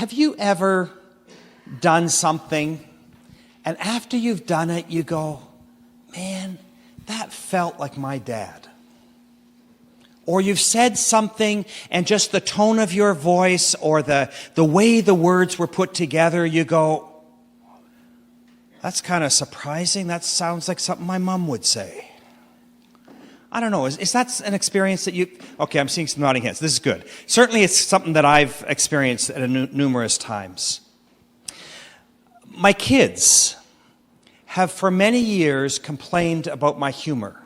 Have you ever done something, and after you've done it, you go, man, that felt like my dad? Or you've said something, and just the tone of your voice or the way the words were put together, you go, that's kind of surprising. That sounds like something my mom would say. I don't know. Is that an experience that you... Okay, I'm seeing some nodding heads. This is good. Certainly it's something that I've experienced at numerous times. My kids have for many years complained about my humor.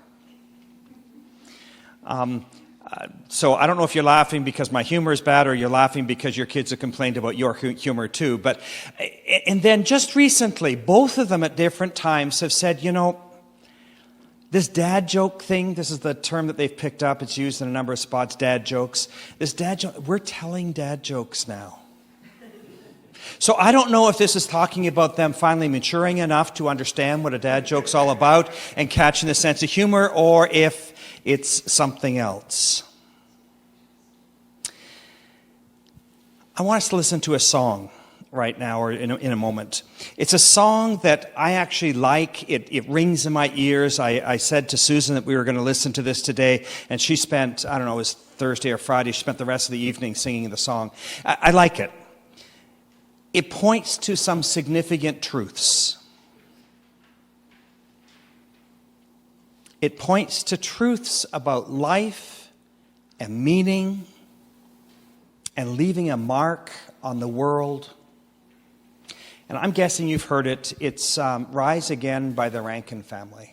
So I don't know if you're laughing because my humor is bad or you're laughing because your kids have complained about your humor too. And then just recently, both of them at different times have said, you know, this dad joke thing, this is the term that they've picked up. It's used in a number of spots, dad jokes. This dad joke, we're telling dad jokes now. So I don't know if this is talking about them finally maturing enough to understand what a dad joke's all about and catching the sense of humor, or if it's something else. I want us to listen to a song right now, or in a moment. It's a song that I actually like. It rings in my ears. I said to Susan that we were going to listen to this today, and she spent, I don't know, it was Thursday or Friday, she spent the rest of the evening singing the song. I like it. It points to some significant truths. It points to truths about life and meaning and leaving a mark on the world. And I'm guessing you've heard it. It's Rise Again by the Rankin Family.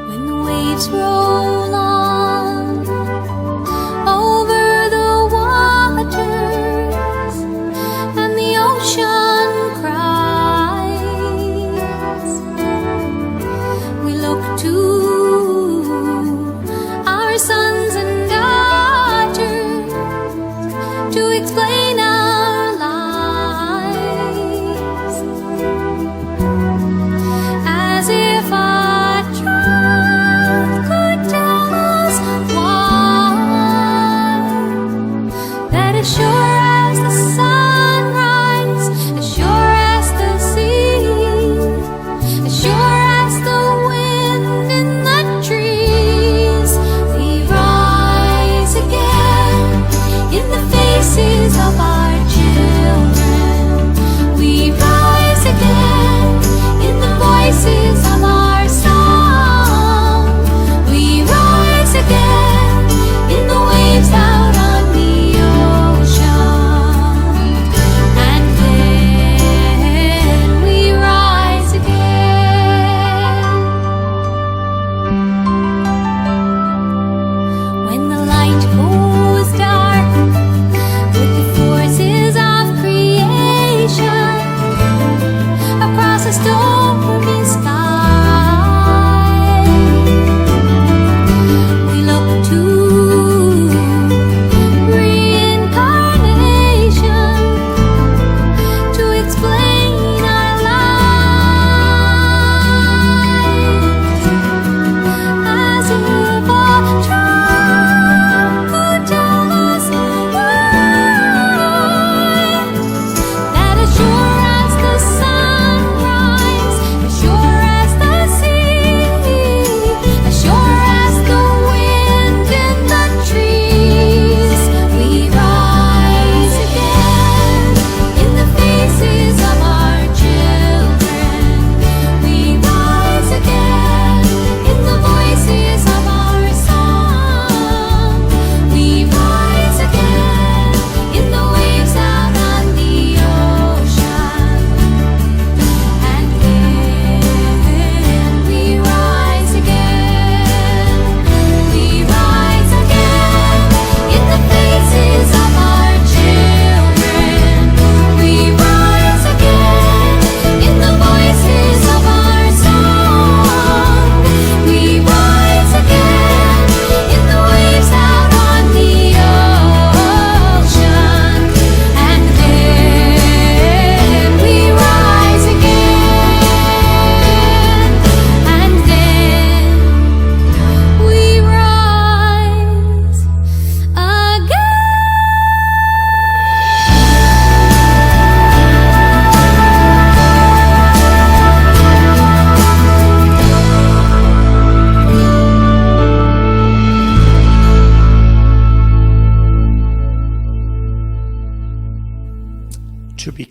When the waves roll on over the waters and the ocean cries, we look to our sons and daughters to explain our lives, as if our truth could tell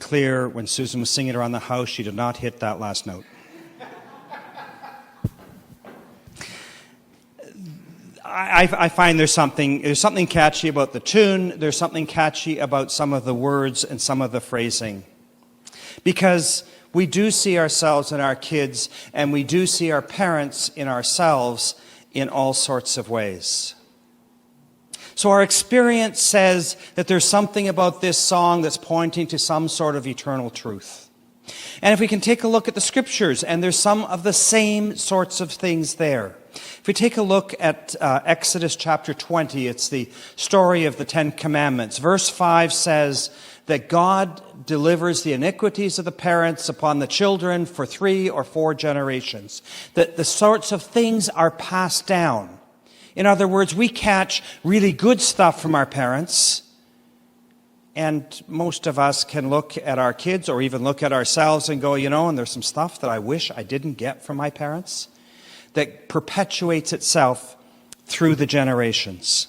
clear, when Susan was singing around the house, she did not hit that last note. I find there's something catchy about the tune. There's something catchy about some of the words and some of the phrasing. Because we do see ourselves in our kids, and we do see our parents in ourselves in all sorts of ways. So our experience says that there's something about this song that's pointing to some sort of eternal truth. And if we can take a look at the scriptures, and there's some of the same sorts of things there. If we take a look at Exodus chapter 20, it's the story of the Ten Commandments. Verse 5 says that God delivers the iniquities of the parents upon the children for 3 or 4 generations. That the sorts of things are passed down. In other words, we catch really good stuff from our parents, and most of us can look at our kids or even look at ourselves and go, and there's some stuff that I wish I didn't get from my parents, that perpetuates itself through the generations.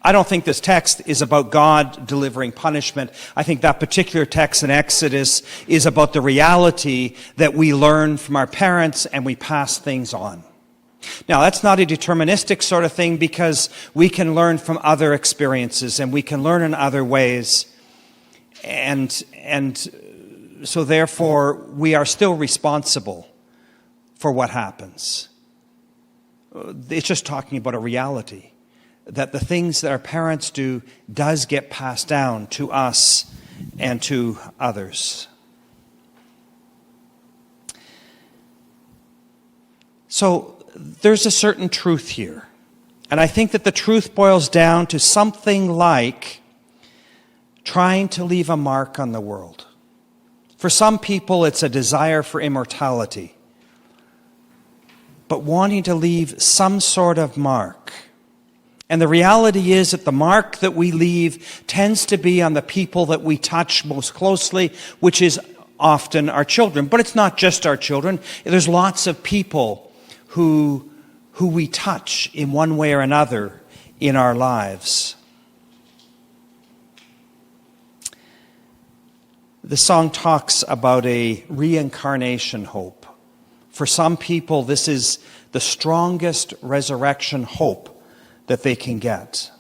I don't think this text is about God delivering punishment. I think that particular text in Exodus is about the reality that we learn from our parents and we pass things on. Now, that's not a deterministic sort of thing, because we can learn from other experiences and we can learn in other ways. And so therefore, we are still responsible for what happens. It's just talking about a reality, that the things that our parents do does get passed down to us and to others. So there's a certain truth here. And I think that the truth boils down to something like trying to leave a mark on the world. For some people, it's a desire for immortality, but wanting to leave some sort of mark. And the reality is that the mark that we leave tends to be on the people that we touch most closely, which is often our children. But it's not just our children. There's lots of people who we touch in one way or another in our lives. The song talks about a reincarnation hope. For some people, this is the strongest resurrection hope that they can get.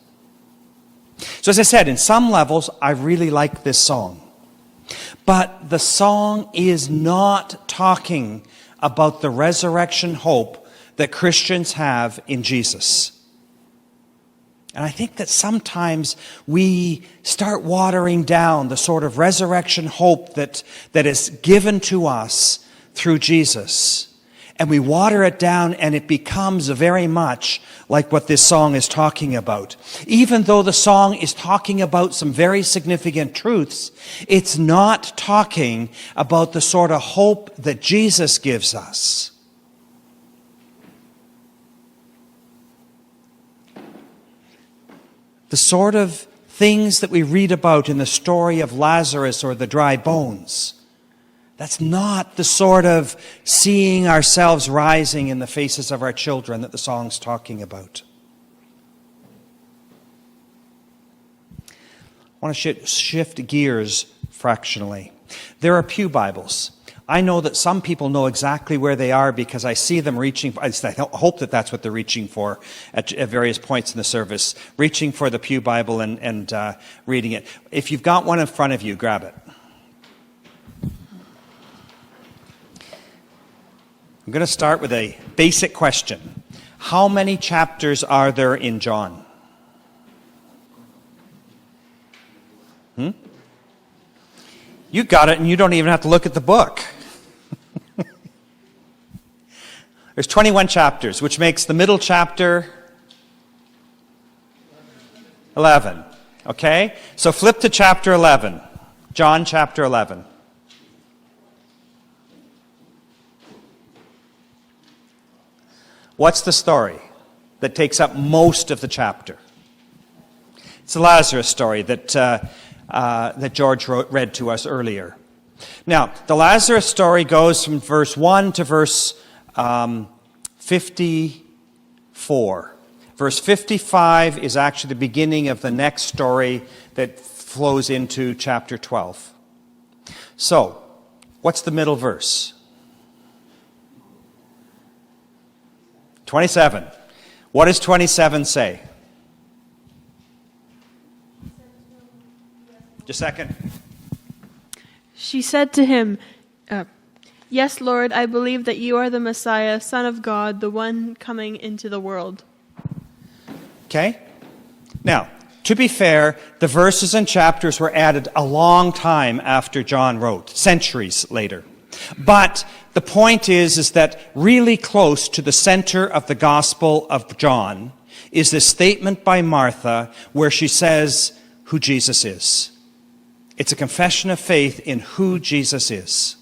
So as I said, in some levels, I really like this song. But the song is not talking about the resurrection hope that Christians have in Jesus. And I think that sometimes we start watering down the sort of resurrection hope that is given to us through Jesus. And we water it down, and it becomes very much like what this song is talking about. Even though the song is talking about some very significant truths, it's not talking about the sort of hope that Jesus gives us. The sort of things that we read about in the story of Lazarus or the dry bones. That's not the sort of seeing ourselves rising in the faces of our children that the song's talking about. I want to shift gears fractionally. There are pew Bibles. I know that some people know exactly where they are because I see them reaching. I hope that that's what they're reaching for at various points in the service, reaching for the pew Bible and reading it. If you've got one in front of you, grab it. I'm going to start with a basic question. How many chapters are there in John? You got it, and you don't even have to look at the book. There's 21 chapters, which makes the middle chapter 11. Okay? So flip to chapter 11. John chapter 11. What's the story that takes up most of the chapter? It's the Lazarus story that George read to us earlier. Now, the Lazarus story goes from verse 1 to verse 54. Verse 55 is actually the beginning of the next story that flows into chapter 12. So, what's the middle verse? 27. What does 27 say? Just a second. She said to him, "Yes, Lord, I believe that you are the Messiah, Son of God, the one coming into the world." Okay? Now, to be fair, the verses and chapters were added a long time after John wrote, centuries later. But the point is that really close to the center of the Gospel of John is this statement by Martha where she says who Jesus is. It's a confession of faith in who Jesus is.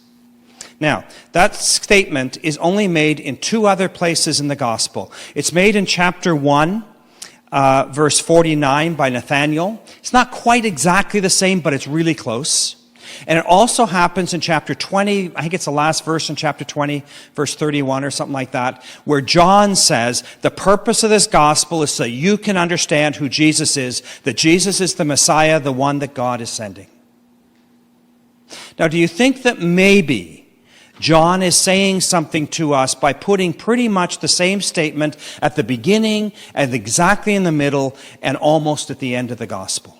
Now, that statement is only made in two other places in the Gospel. It's made in chapter 1, verse 49 by Nathanael. It's not quite exactly the same, but it's really close. And it also happens in chapter 20, I think it's the last verse in chapter 20, verse 31 or something like that, where John says, the purpose of this gospel is so you can understand who Jesus is, that Jesus is the Messiah, the one that God is sending. Now, do you think that maybe John is saying something to us by putting pretty much the same statement at the beginning and exactly in the middle and almost at the end of the gospel?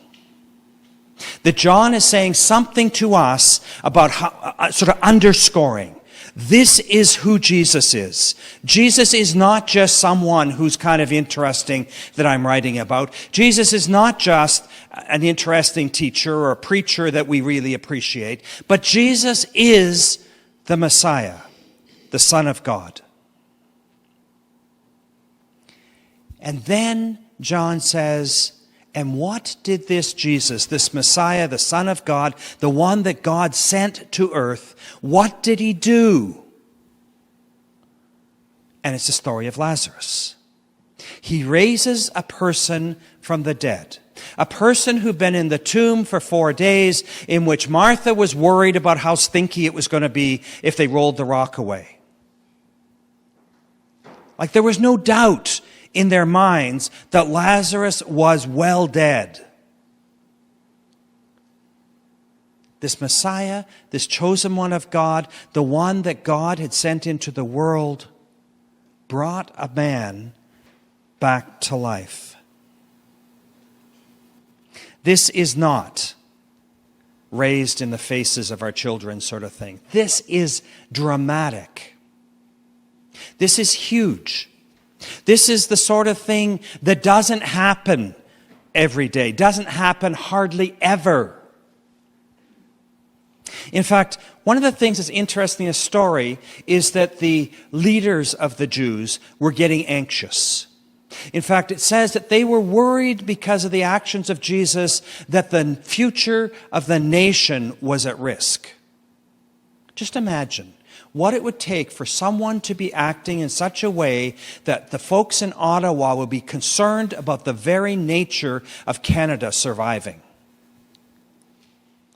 That John is saying something to us about how, sort of underscoring, this is who Jesus is. Jesus is not just someone who's kind of interesting that I'm writing about. Jesus is not just an interesting teacher or a preacher that we really appreciate, but Jesus is the Messiah, the Son of God. And then John says, and what did this Jesus, this Messiah, the Son of God, the one that God sent to earth, what did he do? And it's the story of Lazarus. He raises a person from the dead. A person who'd been in the tomb for 4 days, in which Martha was worried about how stinky it was going to be if they rolled the rock away. Like there was no doubt in their minds that Lazarus was well dead. This Messiah, this chosen one of God, the one that God had sent into the world, brought a man back to life. This is not raised in the faces of our children sort of thing. This is dramatic. This is huge. This is the sort of thing that doesn't happen every day, doesn't happen hardly ever. In fact, one of the things that's interesting in the story is that the leaders of the Jews were getting anxious. In fact, it says that they were worried because of the actions of Jesus that the future of the nation was at risk. Just imagine what it would take for someone to be acting in such a way that the folks in Ottawa would be concerned about the very nature of Canada surviving.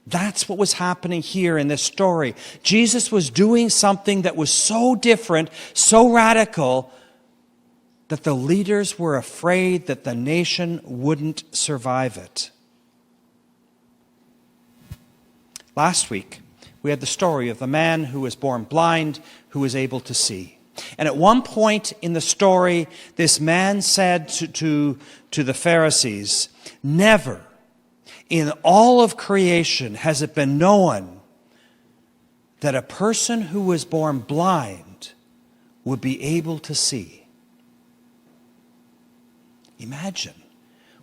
That's what was happening here in this story. Jesus was doing something that was so different, so radical, that the leaders were afraid that the nation wouldn't survive it. Last week, we had the story of the man who was born blind, who was able to see. And at one point in the story, this man said to the Pharisees, never in all of creation has it been known that a person who was born blind would be able to see. Imagine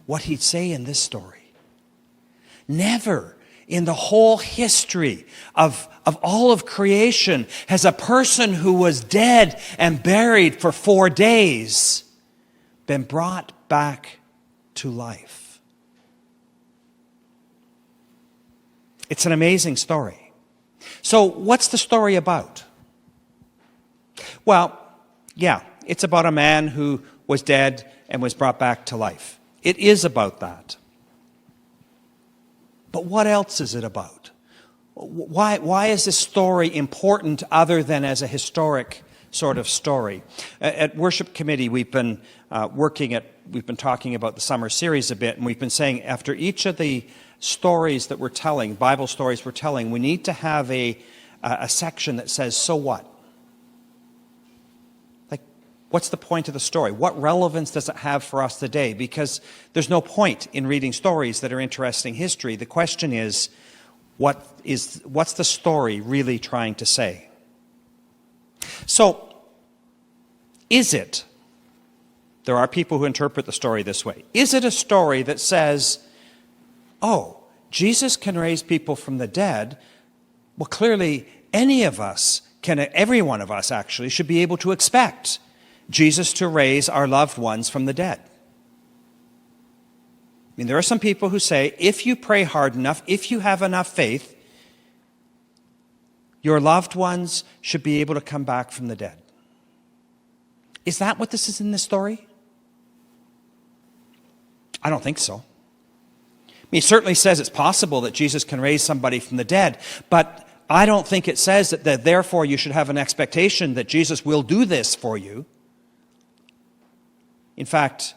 what he'd say in this story. Never in the whole history of all of creation has a person who was dead and buried for 4 days been brought back to life. It's an amazing story. So what's the story about? Well, yeah, it's about a man who was dead and was brought back to life. It is about that. But what else is it about? Why is this story important other than as a historic sort of story? At Worship Committee, we've been talking about the summer series a bit, and we've been saying after each of the stories that we're telling, Bible stories we're telling, we need to have a section that says, so what? Like, what's the point of the story? What relevance does it have for us today? Because there's no point in reading stories that are interesting history. The question is, what's the story really trying to say? So, there are people who interpret the story this way. Is it a story that says, oh, Jesus can raise people from the dead? Well, clearly, every one of us actually, should be able to expect Jesus to raise our loved ones from the dead. I mean, there are some people who say, if you pray hard enough, if you have enough faith, your loved ones should be able to come back from the dead. Is that what this is in this story? I don't think so. I mean, it certainly says it's possible that Jesus can raise somebody from the dead, but I don't think it says that therefore you should have an expectation that Jesus will do this for you. In fact,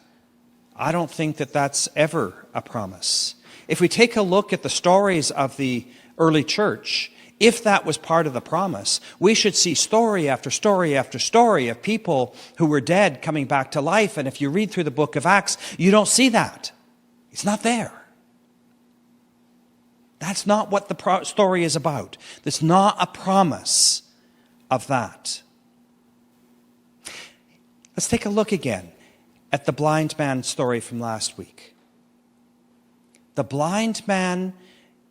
I don't think that that's ever a promise. If we take a look at the stories of the early church, if that was part of the promise, we should see story after story after story of people who were dead coming back to life. And if you read through the book of Acts, you don't see that. It's not there. That's not what the story is about. There's not a promise of that. Let's take a look again at the blind man story from last week. The blind man,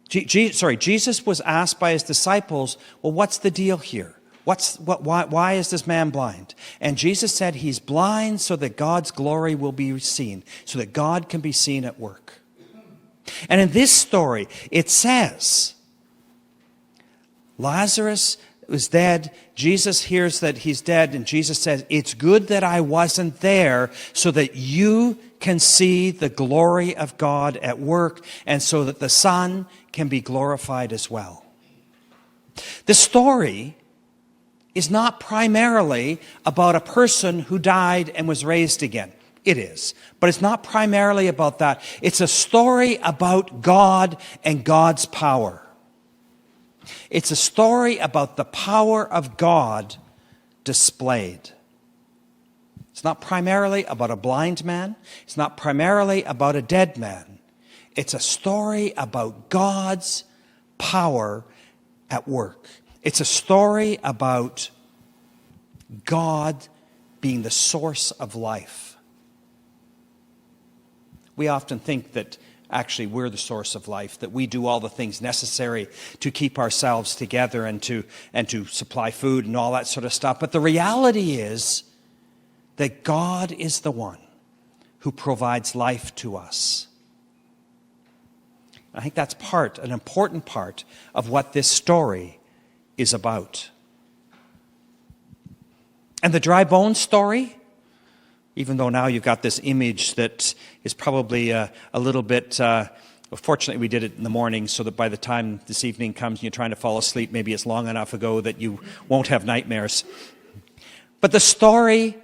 Jesus was asked by his disciples, well, what's the deal here? Why is this man blind? And Jesus said he's blind so that God's glory will be seen, so that God can be seen at work. And in this story, it says, Lazarus was dead. Jesus hears that he's dead, and Jesus says, it's good that I wasn't there so that you can see the glory of God at work, and so that the Son can be glorified as well. The story is not primarily about a person who died and was raised again. It is. But it's not primarily about that. It's a story about God and God's power. It's a story about the power of God displayed. It's not primarily about a blind man. It's not primarily about a dead man. It's a story about God's power at work. It's a story about God being the source of life. We often think that actually we're the source of life, that we do all the things necessary to keep ourselves together and to supply food and all that sort of stuff. But the reality is that God is the one who provides life to us. I think that's an important part of what this story is about. And the dry bones story, even though now you've got this image that is probably a little bit, fortunately we did it in the morning so that by the time this evening comes and you're trying to fall asleep, maybe it's long enough ago that you won't have nightmares. But the story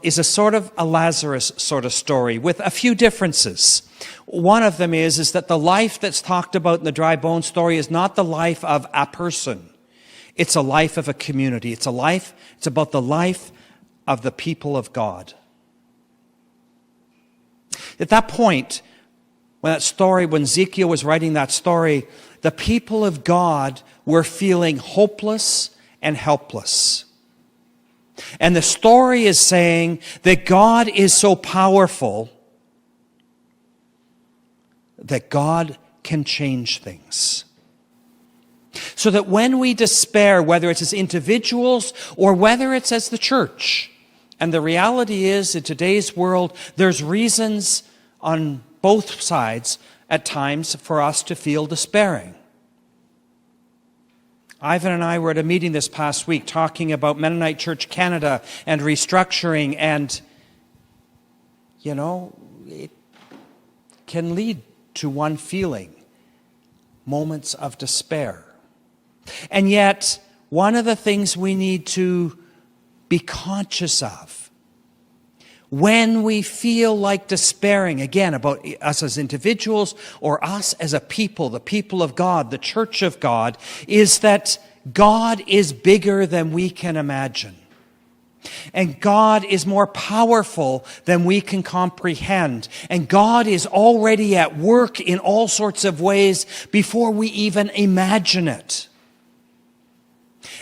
is a sort of a Lazarus sort of story with a few differences. One of them is that the life that's talked about in the dry bone story is not the life of a person. It's a life of a community. It's about the life of the people of God. At that point, when Ezekiel was writing that story, the people of God were feeling hopeless and helpless. And the story is saying that God is so powerful that God can change things. So that when we despair, whether it's as individuals or whether it's as the church, and the reality is, in today's world, there's reasons on both sides at times for us to feel despairing. Ivan and I were at a meeting this past week talking about Mennonite Church Canada and restructuring, and, it can lead to one feeling moments of despair. And yet, one of the things we need to be conscious of when we feel like despairing, again, about us as individuals or us as a people, the people of God, the church of God, is that God is bigger than we can imagine. And God is more powerful than we can comprehend. And God is already at work in all sorts of ways before we even imagine it.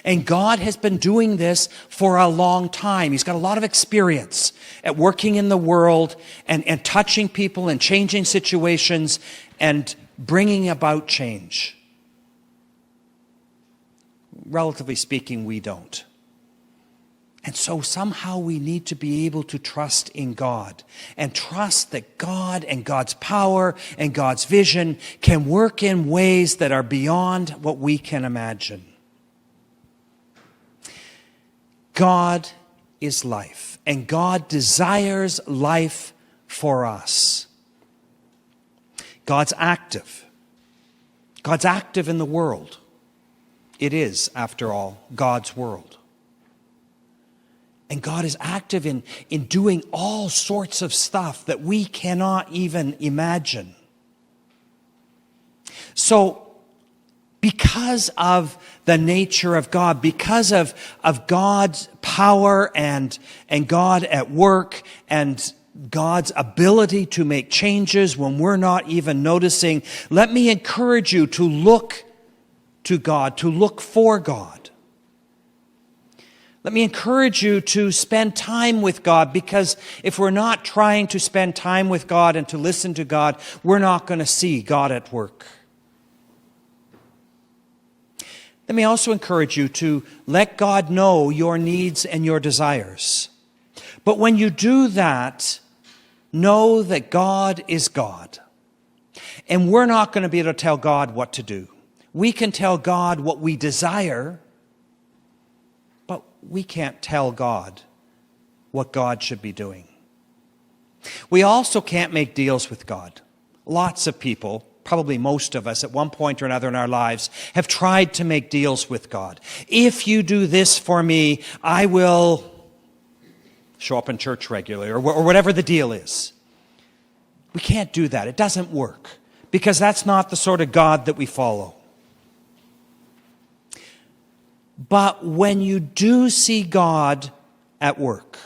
And God has been doing this for a long time. He's got a lot of experience at working in the world and touching people and changing situations and bringing about change. Relatively speaking, we don't. And so somehow we need to be able to trust in God and trust that God and God's power and God's vision can work in ways that are beyond what we can imagine. God is life, and God desires life for us. God's active. God's active in the world. It is, after all, God's world. And God is active in doing all sorts of stuff that we cannot even imagine. So, because of the nature of God, because of God's power and God at work and God's ability to make changes when we're not even noticing, let me encourage you to look to God, to look for God. Let me encourage you to spend time with God, because if we're not trying to spend time with God and to listen to God, we're not going to see God at work. Let me also encourage you to let God know your needs and your desires. But when you do that, know that God is God. And we're not going to be able to tell God what to do. We can tell God what we desire, but we can't tell God what God should be doing. We also can't make deals with God. Lots of people, probably most of us at one point or another in our lives, have tried to make deals with God. If you do this for me, I will show up in church regularly, or whatever the deal is. We can't do that. It doesn't work, because that's not the sort of God that we follow. But when you do see God at work,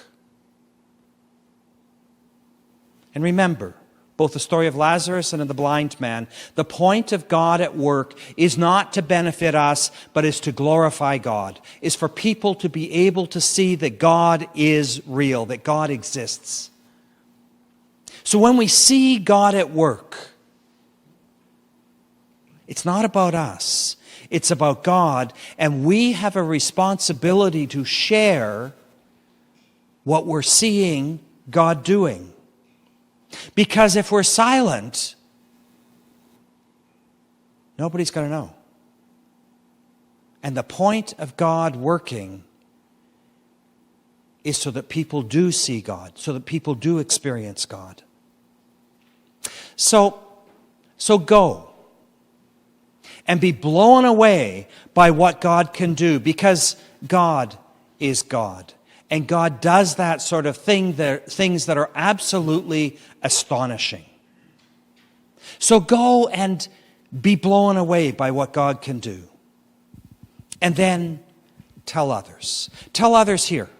and remember, both the story of Lazarus and of the blind man, the point of God at work is not to benefit us, but is to glorify God, is for people to be able to see that God is real, that God exists. So when we see God at work, it's not about us, it's about God, and we have a responsibility to share what we're seeing God doing. Because if we're silent, nobody's going to know. And the point of God working is so that people do see God, so that people do experience God. So go and be blown away by what God can do, because God is God. And God does that sort of thing, things that are absolutely astonishing. So go and be blown away by what God can do. And then tell others. Tell others here.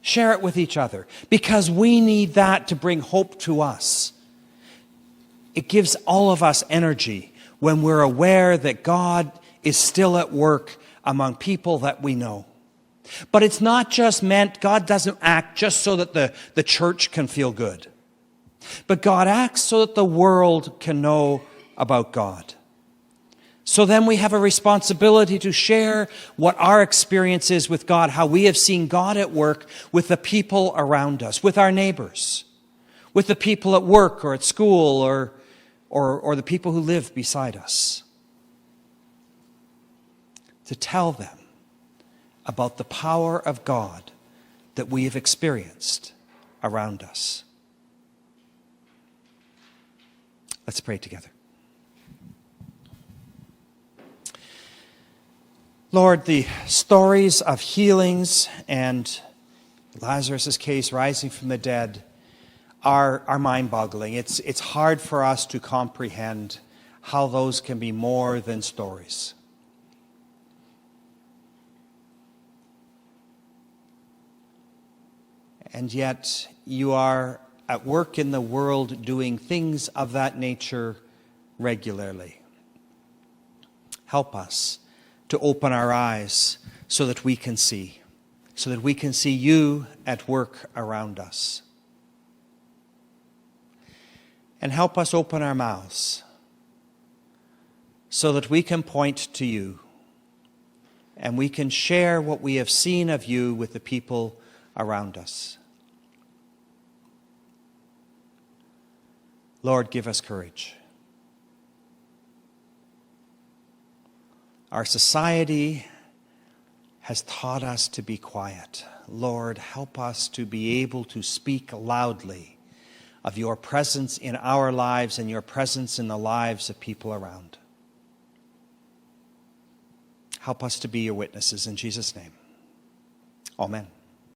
Share it with each other, because we need that to bring hope to us. It gives all of us energy when we're aware that God is still at work among people that we know. But it's not just meant, God doesn't act just so that the church can feel good. But God acts so that the world can know about God. So then we have a responsibility to share what our experience is with God, how we have seen God at work with the people around us, with our neighbors, with the people at work or at school or the people who live beside us. To tell them about the power of God that we have experienced around us. Let's pray together. Lord, the stories of healings and Lazarus' case, rising from the dead, are mind-boggling. It's hard for us to comprehend how those can be more than stories. And yet you are at work in the world doing things of that nature regularly. Help us to open our eyes so that we can see you at work around us. And help us open our mouths so that we can point to you and we can share what we have seen of you with the people around us. Lord, give us courage. Our society has taught us to be quiet. Lord, help us to be able to speak loudly of your presence in our lives and your presence in the lives of people around. Help us to be your witnesses in Jesus' name. Amen.